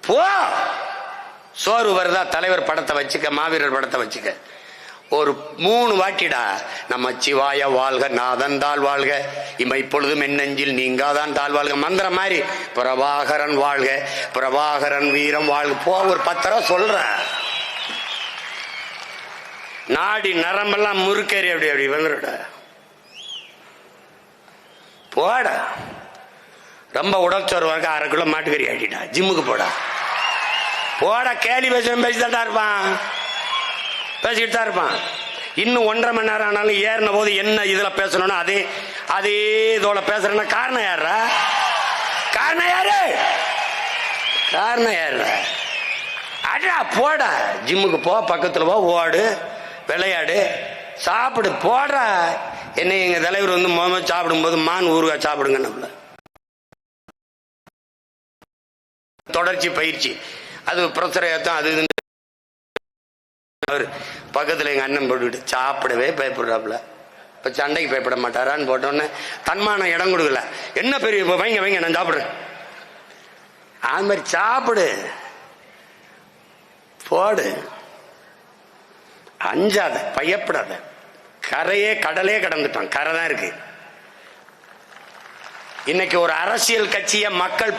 போ. சோறு வருதா, தலைவர் படத்தை வச்சுக்க, மாவீரர் படத்தை வச்சுக்க. ஒரு 3 வாட்டிடா, நம்ம சிவாய வாழ்க, நாதன் தாழ் வாழ்க, இமைப்பொழுதும் எண்ணெஞ்சில் நீங்காதான் தாழ் வாழ்க மந்திரம் மாதிரி பிரபாகரன் வாழ்க, பிரபாகரன் வீரம் வாழ்க. போ, ஒரு 10 தடவை சொல்ற. நாடி நரம்பெல்லாம் முறுக்கேறி அப்படி அப்படி வந்துட. போடா. ரொம்ப உடச்சோறு வரைக்கும் 1/2 கிலோ மாட்டுக்கறி ஆட்டிட்டா, ஜிம்முக்கு போடா. போடா. கேலி பேசிதான் இருப்பான், பேசிக்கிட்டு தான் இருப்பான். இன்னும் 1.5 மணி நேரம் ஆனாலும் ஏறின போது என்ன இதுல பேசணும்னா அதே இதோட பேசுறேன்னா காரணம் யாரா? காரணம் யாரு? காரணம் யாரு? அடா போடா. ஜிம்முக்கு போ, பக்கத்துல போ, ஓடு, விளையாடு, சாப்பிடு. போடுறா. என்ன எங்க தலைவர் வந்து முகமது சாப்பிடும்போது மான் ஊறுகாய் சாப்பிடுங்க. நம்மள தொடர்ச்சி பயிற்சி, அது பிரச்சனை ஏத்தம், அது பக்கத்துல எங்க அண்ணன் போட்டுக்கிட்டு சாப்பிடவே பயப்படுறாப்புல. இப்ப சண்டைக்கு பயப்பட மாட்டாரான்னு போட்டோன்னே தன்மான இடம் கொடுக்கல. என்ன பெரிய வைங்க வைங்க, நான் சாப்பிடுறேன். அது மாதிரி சாப்பிடு, போடு, அஞ்சாத, பயப்படாத. கரையே கடலே கடந்துட்டான், கரை தான் இருக்கு. இன்னைக்கு ஒரு அரசியல் கட்சியை மக்கள்